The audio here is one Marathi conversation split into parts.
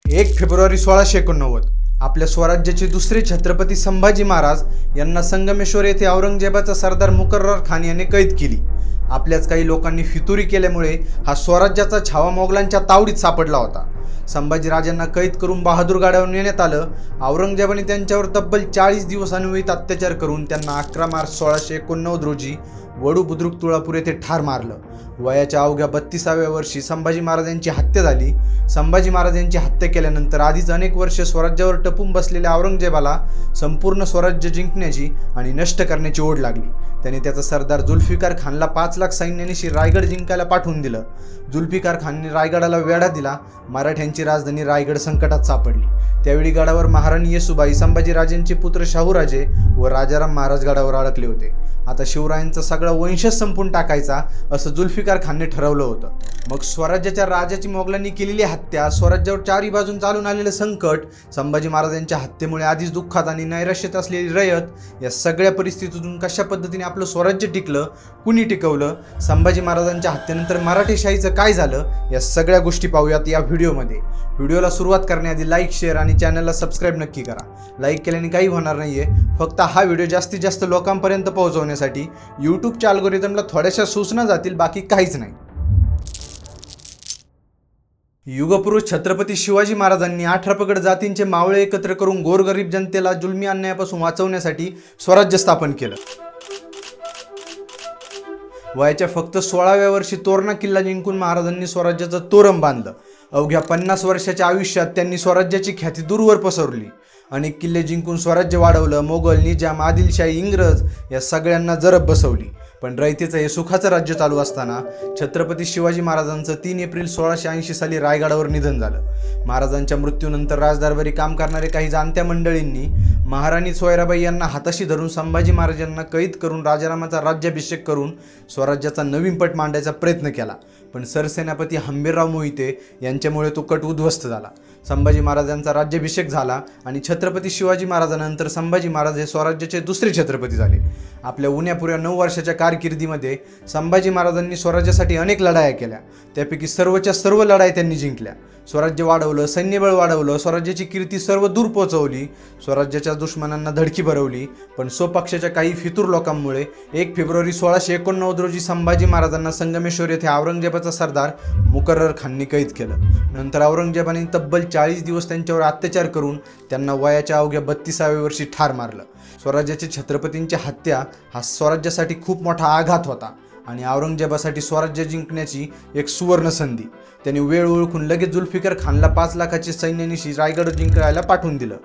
1 फेब्रुवारी 1689 आपल्या स्वराज्याचे दुसरे छत्रपती संभाजी महाराज यांना संगमेश्वर येथे औरंगजेबाचा सरदार मुकर्रर खान याने कैद केली। आपल्याच काही लोकांनी फितुरी केल्यामुळे हा स्वराज्याचा छावा मोगलांच्या तावडीत सापडला होता। संभाजी राजांना कैद करून बहादूर गडावर नेण्यात आलं। औरंगजेबाने त्यांच्यावर तब्बल 40 दिवस अनवहित अत्याचार करून त्यांना 11 मार्च 1689 रोजी वडू बुद्रुक तुळापूर येथे ठार मारलं। वयाच्या अवघ्या 32व्या वर्षी संभाजी महाराजांची हत्या झाली। संभाजी महाराजांची हत्या केल्यानंतर आधीच अनेक वर्षे स्वराज्यावर टपून बसलेल्या औरंगजेबाला संपूर्ण स्वराज्य जिंकण्याची आणि नष्ट करण्याची ओढ लागली। त्याने त्याचा सरदार जुल्फिकार खानला 5 लाख सैन्यानिशी रायगड जिंकायला पाठवून दिलं। जुल्फिकार खानने रायगडाला वेढा दिला। मराठ्यांची राजधानी रायगड संकटात सापडली। त्यावेळी गडावर महाराणी येसूबाई, संभाजीराजांचे पुत्र शाहूराजे व राजाराम महाराज गडावर अडकले होते। आता शिवरायांचा सगळा वंशच संपून टाकायचा असं जुल्फिकार खानने ठरवलं होतं। मग स्वराज्याच्या राजाची मोगलांनी केलेली हत्या, स्वराज्यावर चारी बाजून चालून आलेलं संकट, संभाजी महाराजांच्या हत्येमुळे आधीच दुःखात आणि नैराश्यात असलेली रयत, या सगळ्या परिस्थितीतून कशा पद्धतीने आपलं स्वराज्य टिकलं, कुणी टिकवलं, संभाजी महाराजांच्या हत्येनंतर मराठेशाहीचं काय झालं, या सगळ्या गोष्टी पाहूयात या व्हिडिओमध्ये। व्हिडिओला सुरुवात करण्याआधी लाईक, शेअर आणि चॅनलला सबस्क्राईब नक्की करा। लाईक केल्याने काही होणार नाहीये, फक्त हा व्हिडिओ जास्तीत जास्त लोकांपर्यंत पोहोचवण्यासाठी यूट्यूबच्या अल्गोरिदमला थोड्याशा सूचना जातील, बाकी काहीच नाही। युगपुरुष छत्रपती शिवाजी महाराजांनी 18 पगड जातींचे मावळे एकत्र करून गोरगरीब जनतेला जुलमी अन्यायापासून वाचवण्यासाठी स्वराज्य स्थापन केलं। वयाच्या फक्त 16व्या वर्षी तोरणा किल्ला जिंकून महाराजांनी स्वराज्याचं तोरण बांधलं। अवघ्या 50 वर्षाच्या आयुष्यात त्यांनी स्वराज्याची ख्याती दूरवर पसरली। अनेक किल्ले जिंकून स्वराज्य वाढवलं। मोगल, निजाम, आदिलशाही, इंग्रज या सगळ्यांना जरब बसवली। पण रयतेचं हे सुखाचं राज्य चालू असताना छत्रपती शिवाजी महाराजांचं 3 एप्रिल 1680 साली रायगडावर निधन झालं। महाराजांच्या मृत्यूनंतर राजदरबारी काम करणारे काही जाणत्या मंडळींनी महाराणी सोयराबाई यांना हाताशी धरून संभाजी महाराजांना कैद करून राजारामाचा राज्याभिषेक करून स्वराज्याचा नवीन पट मांडायचा प्रयत्न केला। पण सरसेनापती हंबीरराव मोहिते यांच्यामुळे तो कट उद्ध्वस्त झाला। संभाजी महाराजांचा राज्याभिषेक झाला आणि छत्रपती शिवाजी महाराजांनंतर संभाजी महाराज हे स्वराज्याचे दुसरे छत्रपती झाले। आपल्या उन्यापुऱ्या 9 वर्षाच्या कारकिर्दीमध्ये संभाजी महाराजांनी स्वराज्यासाठी अनेक लढाया केल्या। त्यापैकी सर्वच्या सर्व लढाई त्यांनी जिंकल्या। स्वराज्य वाढवलं, सैन्यबळ वाढवलं, स्वराज्याची कीर्ती सर्व दूर पोहोचवली, स्वराज्याच्या दुश्मनांना धडकी भरवली। पण स्वपक्षाच्या काही फितूर लोकांमुळे 1 फेब्रुवारी 1689 रोजी संभाजी महाराजांना संगमेश्वर येथे औरंगजेबाचा सरदार मुकर्रर खानने कैद केलं। नंतर औरंगजेबाने तब्बल 40 दिवस त्यांच्यावर अत्याचार करून त्यांना वयाच्या अवघ्या 32व्या वर्षी ठार मारलं। स्वराज्याच्या छत्रपतींची हत्या हा स्वराज्यासाठी खूप मोठा आघात होता आणि औरंगजेबासाठी स्वराज्य जिंकण्याची एक सुवर्ण संधी। त्याने वेळ ओळखून लगेच जुल्फिकार खानला 5 लाखाचे सैन्यानिशी रायगड जिंकायला पाठवून दिलं।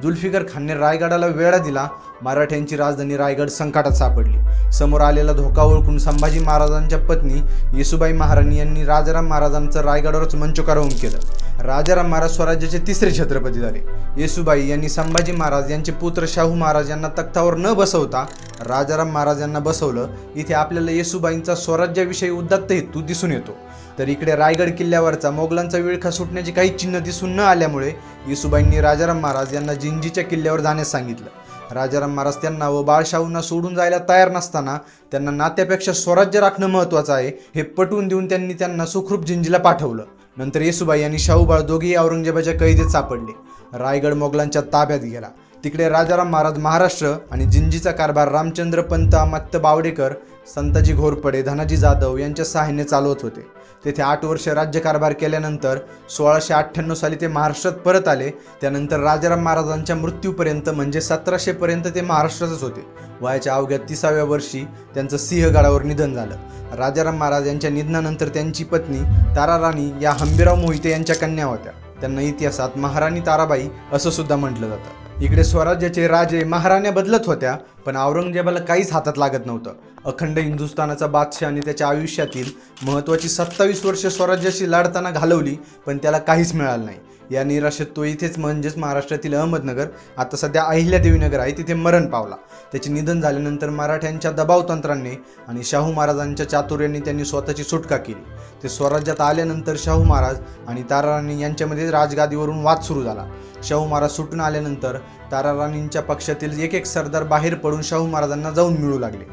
जुल्फिकार खानने रायगडाला वेढा दिला। मराठ्यांची राजधानी रायगड संकटात सापडली। समोर आलेला धोका ओळखून संभाजी महाराजांच्या पत्नी येसूबाई महाराणी यांनी राजाराम महाराजांचं रायगडावरच मंचोकारोहण केलं। राजाराम महाराज स्वराज्याचे 3रे छत्रपती झाले। येसूबाई यांनी संभाजी महाराज यांचे पुत्र शाहू महाराज यांना तख्तावर न बसवता राजाराम महाराज यांना बसवलं। इथे आपल्याला येसूबाईंचा स्वराज्याविषयी उदात्त हेतू दिसून येतो। तर इकडे रायगड किल्ल्यावरचा मोगलांचा विळखा सुटण्याची काही चिन्ह दिसून न आल्यामुळे येसूबाईंनी राजाराम महाराज यांना जिंजीच्या किल्ल्यावर जाण्यास सांगितलं। राजाराम महाराज त्यांना व बाळशाहूंना सोडून जायला तयार नसताना त्यांना नात्यापेक्षा स्वराज्य राखणं महत्त्वाचं आहे हे पटवून देऊन त्यांनी त्यांना सुखरूप जिंजीला पाठवलं। नंतर येसूबाई आणि शाहूबाळ दोघेही औरंगजेबाच्या कैदेत सापडले। रायगड मोगलांच्या ताब्यात गेला। तिकडे राजाराम महाराज महाराष्ट्र आणि जिंजीचा कारभार रामचंद्र पंत, अमात्य बावडेकर, संताजी घोरपडे, धनाजी जाधव यांच्या सहाय्याने चालवत होते। तेथे 8 वर्ष राज्यकारभार केल्यानंतर 1698 साली ते महाराष्ट्रात परत आले। त्यानंतर राजाराम महाराजांच्या मृत्यूपर्यंत म्हणजे 1700 पर्यंत ते महाराष्ट्रातच होते। वयाच्या अवघ्या 30व्या वर्षी त्यांचं सिंहगडावर निधन झालं। राजाराम महाराज यांच्या निधनानंतर त्यांची पत्नी ताराराणी या हंबीरराव मोहिते यांच्या कन्या होत्या। त्यांना इतिहासात महाराणी ताराबाई असं सुद्धा म्हटलं जातं। इकडे स्वराज्याचे राजे महाराण्या बदलत होत्या, पण औरंगजेबाला काहीच हातात लागत नव्हतं। अखंड हिंदुस्थानाचा बादशाह आणि त्याच्या आयुष्यातील महत्त्वाची 27 वर्ष स्वराज्याशी लढताना घालवली, पण त्याला काहीच मिळालं नाही। या निराशेत तो इथेच म्हणजेच महाराष्ट्रातील अहमदनगर, आता सध्या अहिल्यादेवीनगर आहे, तिथे मरण पावला। त्याचे निधन झाल्यानंतर मराठ्यांच्या दबावतंत्राने आणि शाहू महाराजांच्या चातुर्याने त्यांनी स्वतःची सुटका केली। ते स्वराज्यात आल्यानंतर शाहू महाराज आणि ताराराणी यांच्यामध्ये राजगादीवरून वाद सुरू झाला। शाहू महाराज सुटून आल्यानंतर ताराराणींच्या पक्षातील एक सरदार बाहेर पडून शाहू महाराजांना जाऊन मिळू लागले।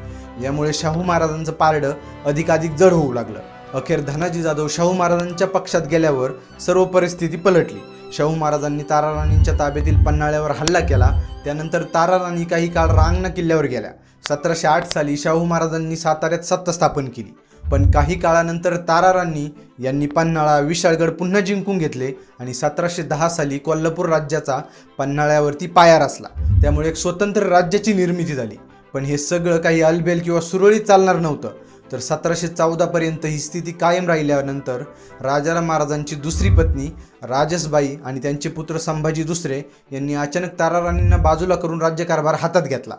यामुळे शाहू महाराजांचं पारडं अधिकाधिक जड होऊ लागलं। अखेर धनाजी जाधव शाहू महाराजांच्या पक्षात गेल्यावर सर्व परिस्थिती पलटली। शाहू महाराजांनी ताराराणींच्या ताब्यातील पन्हाळ्यावर हल्ला केला. त्यानंतर ताराराणी काही काळ रांगणा किल्ल्यावर गेल्या. 1708 साली शाहू महाराजांनी साताऱ्यात सत्ता स्थापन केली. पण काही काळानंतर ताराराणी यांनी पन्हाळा, विशाळगड पुन्हा जिंकून घेतले आणि 1710 साली कोल्हापूर राज्याचा पन्हाळ्यावरती पाया रचला. त्यामुळे एक स्वतंत्र राज्याची निर्मिती झाली. पण हे सगळं काही अलबेल किंवा सुरळीत चालणार नव्हतं. तर 1714 पर्यंत ही स्थिती कायम राहिल्यानंतर राजाराम महाराजांची दुसरी पत्नी राजसबाई आणि त्यांचे पुत्र संभाजी दुसरे यांनी अचानक ताराराणींना बाजूला करून राज्यकारभार हातात घेतला.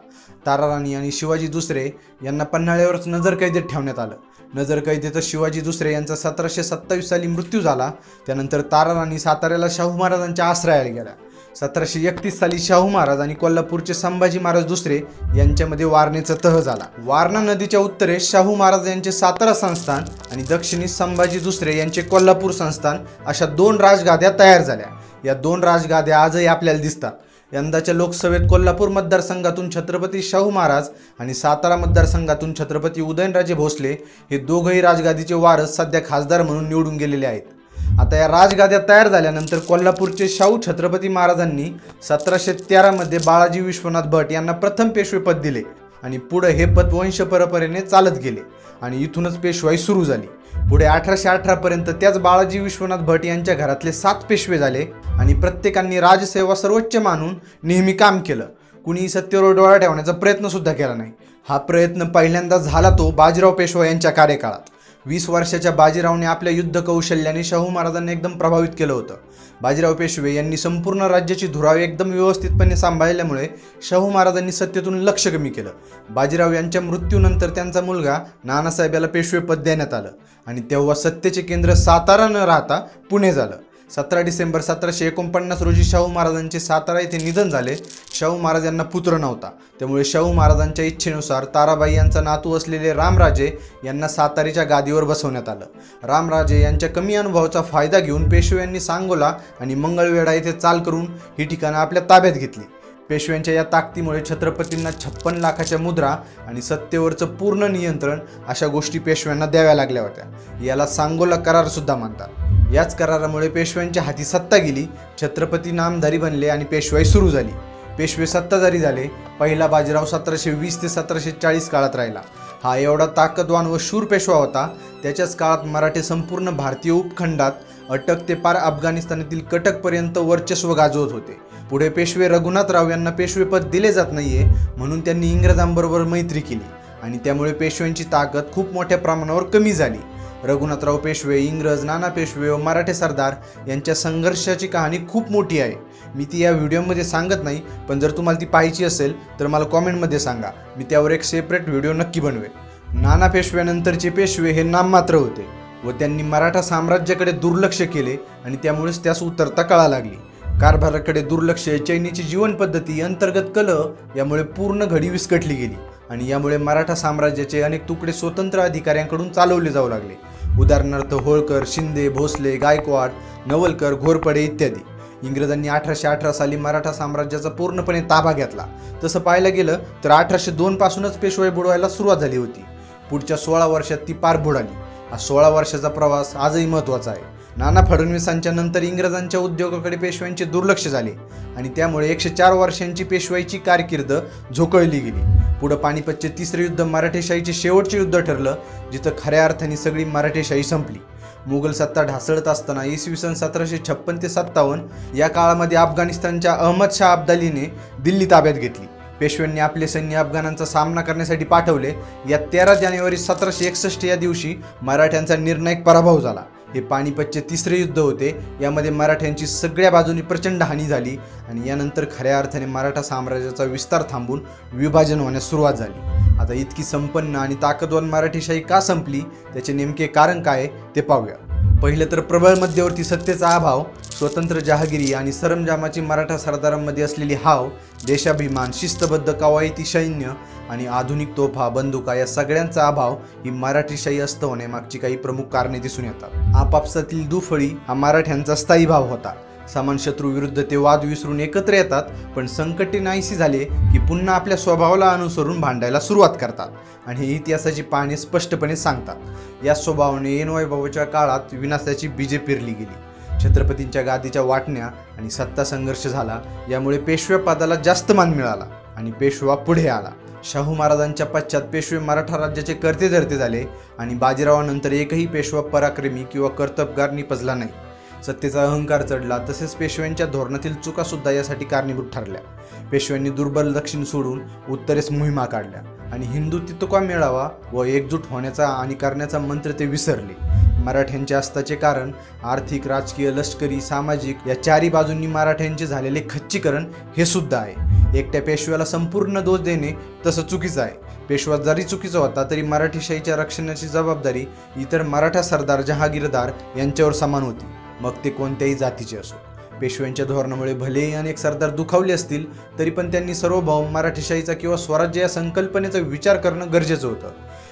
ताराराणी आणि शिवाजी दुसरे यांना पन्हाळ्यावरच नजरकैदेत ठेवण्यात आलं. नजरकैदेतच शिवाजी दुसरे यांचा 1727 साली मृत्यू झाला. त्यानंतर ताराराणी साताऱ्याला शाहू महाराजांच्या आश्रयाला गेल्या. 1731 साली शाहू महाराज आणि कोल्हापूरचे संभाजी महाराज दुसरे यांच्यामध्ये वारणेचा तह झाला. वारणा नदीच्या उत्तरेस शाहू महाराज यांचे सातारा संस्थान आणि दक्षिणेस संभाजी दुसरे यांचे कोल्हापूर संस्थान अशा 2 राजगाद्या तयार झाल्या. या 2 राजगाद्या आजही आपल्याला दिसतात. यंदाच्या लोकसभेत कोल्हापूर मतदारसंघातून छत्रपती शाहू महाराज आणि सातारा मतदारसंघातून छत्रपती उदयनराजे भोसले हे दोघंही राजगादीचे वारस सध्या खासदार म्हणून निवडून गेलेले आहेत. आता या राजगाद्या तयार झाल्यानंतर कोल्हापूरचे शाहू छत्रपती महाराजांनी 1713 मध्ये बाळाजी विश्वनाथ भट यांना प्रथम पेशवेपद दिले आणि पुढे हे पद वंश परंपरेने चालत गेले आणि इथूनच पेशवाई सुरू झाली. पुढे 1818 पर्यंत त्याच बाळाजी विश्वनाथ भट यांच्या घरातले 7 पेशवे झाले आणि प्रत्येकांनी राजसेवा सर्वोच्च मानून नेहमी काम केलं. कुणी सत्तेवर डोळा ठेवण्याचा प्रयत्न सुद्धा केला नाही. हा प्रयत्न पहिल्यांदा झाला तो बाजीराव पेशवा यांच्या कार्यकाळात. 20 वर्षाच्या बाजीरावने आपल्या युद्ध कौशल्याने शाहू महाराजांना एकदम प्रभावित केलं होतं. बाजीराव पेशवे यांनी संपूर्ण राज्याची धुरावी एकदम व्यवस्थितपणे सांभाळल्यामुळे शाहू महाराजांनी सत्तेतून लक्ष कमी केलं. बाजीराव यांच्या मृत्यूनंतर त्यांचा मुलगा नानासाहेब याला पेशवेपद देण्यात आलं आणि तेव्हा सत्तेचे केंद्र सातारा न राहता पुणे झालं. 17 डिसेंबर 1749 रोजी शाहू महाराजांचे सातारा येथे निधन झाले. शाहू महाराज यांना पुत्र नव्हता. त्यामुळे शाहू महाराजांच्या इच्छेनुसार ताराबाई यांचा नातू असलेले रामराजे यांना सातारीच्या गादीवर बसवण्यात आलं. रामराजे यांच्या कमी अनुभवाचा फायदा घेऊन पेशव्यांनी सांगोला आणि मंगळवेढा येथे चाल करून ही ठिकाणं आपल्या ताब्यात घेतली. पेशव्यांच्या या ताकदीमुळे छत्रपतींना 56 लाखाच्या मुद्रा आणि सत्तेवरचं पूर्ण नियंत्रण अशा गोष्टी पेशव्यांना द्याव्या लागल्या होत्या. याला सांगोला करार सुद्धा म्हणतात. याच करारामुळे पेशव्यांच्या हाती सत्ता गेली. छत्रपती नामधारी बनले आणि पेशवाई सुरू झाली. पेशवे सत्ताधारी झाले. पहिला बाजीराव 1720 ते 1740 काळात राहिला. हा एवढा ताकदवान व शूर पेशवा होता. त्याच्याच काळात मराठे संपूर्ण भारतीय उपखंडात अटक ते पार अफगाणिस्तानातील कटकपर्यंत वर्चस्व गाजवत होते. पुढे पेशवे रघुनाथराव यांना पेशवेपद दिले जात नाहीये म्हणून त्यांनी इंग्रजांबरोबर मैत्री केली आणि त्यामुळे पेशव्यांची ताकद खूप मोठ्या प्रमाणावर कमी झाली. रघुनाथराव पेशवे, इंग्रज, नाना पेशवे व मराठे सरदार यांच्या संघर्षाची कहाणी खूप मोठी आहे. मी ती या व्हिडिओमध्ये सांगत नाही, पण जर तुम्हाला ती पाहायची असेल तर मला कॉमेंटमध्ये सांगा. मी त्यावर एक सेपरेट व्हिडिओ नक्की बनवेन. नाना पेशव्यानंतरचे पेशवे हे नाममात्र होते व त्यांनी मराठा साम्राज्याकडे दुर्लक्ष केले आणि त्यामुळेच त्यास उतरता कळा लागली. कारभाराकडे दुर्लक्ष, चैनीची जीवन पद्धती, अंतर्गत कलह यामुळे पूर्ण घडी विस्कटली गेली आणि यामुळे मराठा साम्राज्याचे अनेक तुकडे स्वतंत्र अधिकाऱ्यांकडून चालवले जाऊ लागले. उदाहरणार्थ होळकर, शिंदे, भोसले, गायकवाड, नवलकर, घोरपडे इत्यादी. इंग्रजांनी 1818 साली मराठा साम्राज्याचा पूर्णपणे ताबा घेतला. तसं पाहायला गेलं तर 1802 पासूनच पेशवाई बुडवायला सुरुवात झाली होती. पुढच्या 16 वर्षात ती पार बुडाली. हा 16 वर्षाचा प्रवास आजही महत्त्वाचा आहे. नाना फडणवीसांच्या नंतर इंग्रजांच्या उद्योगाकडे पेशव्यांचे दुर्लक्ष झाले आणि त्यामुळे 104 वर्षांची पेशवाईची कारकीर्द झोकळली गेली. पुढे पानिपतचे तिसरे युद्ध मराठेशाहीचे शेवटचे युद्ध ठरलं, जिथं खऱ्या अर्थाने सगळी मराठेशाही संपली. मुघल सत्ता ढासळत असताना इसवी सन 1756 ते 57 या काळामध्ये अफगाणिस्तानच्या अहमद शाह अब्दालीने दिल्ली ताब्यात घेतली. पेशव्यांनी आपले सैन्य अफगाणांचा सामना करण्यासाठी पाठवले. या 13 जानेवारी 1761 या दिवशी मराठ्यांचा निर्णायक पराभव झाला. हे पानिपतचे तिसरे युद्ध होते. यामध्ये मराठ्यांची सगळ्या बाजूनी प्रचंड हानी झाली आणि यानंतर खऱ्या अर्थाने मराठा साम्राज्याचा विस्तार थांबून विभाजन होण्यास सुरुवात झाली. आता इतकी संपन्न आणि ताकदवान मराठेशाही का संपली, त्याचे नेमके कारण काय ते पाहूया. पहिलं तर प्रबळ मध्यवर्ती सत्तेचा अभाव, स्वतंत्र जहागिरी आणि सरंजामाची मराठा सरदारांमध्ये असलेली हाव, देशाभिमान, शिस्तबद्ध कवायती सैन्य आणि आधुनिक तोफा, बंदुका या सगळ्यांचा अभाव ही मराठीशाही अस्त होण्यामागची काही प्रमुख कारणे दिसून येतात. आपापसातील दुफळी हा मराठ्यांचा स्थायी भाव होता. समान शत्रू विरुद्ध ते वाद विसरून एकत्र येतात, पण संकटे नाहीशी झाले की पुन्हा आपल्या स्वभावाला अनुसरून भांडायला सुरुवात करतात आणि हे इतिहासाची पाने स्पष्टपणे सांगतात. या स्वभावाने ऐनवैभवाच्या काळात विनाशाची बीजे पेरली गेली. छत्रपतींच्या गादीच्या वाटण्या आणि सत्ता संघर्ष झाला, यामुळे पेशव्या पदाला जास्त मान मिळाला आणि पेशवा पुढे आला. शाहू महाराजांच्या पश्चात पेशवे मराठा राज्याचे कर्तेधर्ते झाले आणि बाजीरावानंतर एकही पेशवा पराक्रमी किंवा कर्तबगार निपजला नाही. सत्तेचा अहंकार चढला, तसेच पेशव्यांच्या धोरणातील चुका सुद्धा यासाठी कारणीभूत ठरल्या. पेशव्यांनी दुर्बल दक्षिण सोडून उत्तरेस मोहिमा काढल्या आणि हिंदुत्व मिळावा व एकजूट होण्याचा आणि करण्याचा मंत्र ते विसरले. मराठ्यांच्या अस्ताचे कारण आर्थिक, राजकीय, लष्करी, सामाजिक या चारी बाजूंनी मराठ्यांचे झालेले खच्चीकरण हे सुद्धा आहे. एकट्या पेशव्याला संपूर्ण दोष देणे तसं चुकीचं आहे. पेशवा जरी चुकीचा होता तरी मराठीशाहीच्या रक्षणाची जबाबदारी इतर मराठा सरदार, जहागीरदार यांच्यावर समान होती, मग ते कोणत्याही जातीचे असो. पेशव्यांच्या धोरणामुळे भलेही अनेक सरदार दुखावले असतील तरी पण त्यांनी सार्वभौम मराठीशाहीचा किंवा स्वराज्य या संकल्पनेचा विचार करणं गरजेचं होतं.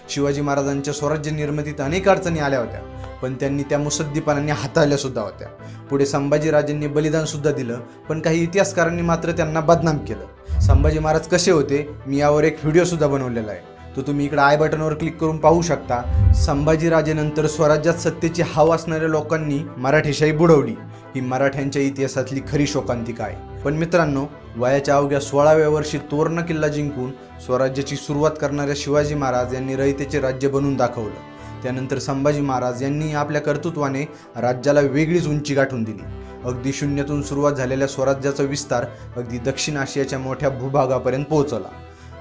शिवाजी महाराजांच्या स्वराज्य निर्मितीत अनेक अडचणी आल्या होत्या, पण त्यांनी त्या मुसद्दीपणाने हाताळल्या सुद्धा होत्या. पुढे संभाजीराजांनी बलिदान सुद्धा दिलं, पण काही इतिहासकारांनी मात्र त्यांना बदनाम केलं. संभाजी महाराज कसे होते, मी यावर एक व्हिडिओ सुद्धा बनवलेला आहे, तो तुम्ही इकडे आय बटनवर क्लिक करून पाहू शकता. संभाजीराजेनंतर स्वराज्यात सत्तेची हाव असणाऱ्या लोकांनी मराठीशाही बुडवली, ही मराठ्यांच्या इतिहासातली खरी शोकांतिका आहे. पण मित्रांनो, वयाच्या अवघ्या 16व्या वर्षी तोरणा किल्ला जिंकून स्वराज्याची सुरुवात करणाऱ्या शिवाजी महाराज यांनी रयतेचे राज्य बनवून दाखवलं. त्यानंतर संभाजी महाराज यांनी आपल्या कर्तृत्वाने राज्याला वेगळीच उंची गाठून दिली. अगदी शून्यातून सुरुवात झालेल्या स्वराज्याचा विस्तार अगदी दक्षिण आशियाच्या मोठ्या भूभागापर्यंत पोहोचला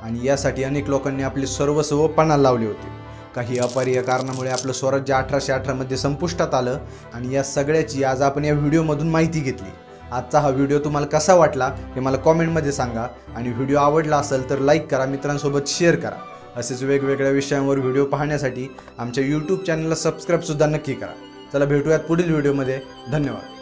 आणि यासाठी अनेक लोकांनी आपले सर्वस्व पणाला लावले होते. काही अपरिहार्य कारणामुळे आपलं स्वराज्य 1818 मध्ये संपुष्टात आलं आणि या सगळ्याची आज आपण या व्हिडिओमधून माहिती घेतली. आजचा हा व्हिडिओ तुम्हाला कसा वाटला हे मला कॉमेंटमध्ये सांगा आणि व्हिडिओ आवडला असेल तर लाईक करा, मित्रांसोबत शेअर करा. असेच वेगवेगळ्या विषयांवर व्हिडिओ पाहण्यासाठी आमच्या यूट्यूब चॅनलला सबस्क्राईब सुद्धा नक्की करा. चला भेटूयात पुढील व्हिडिओमध्ये. धन्यवाद.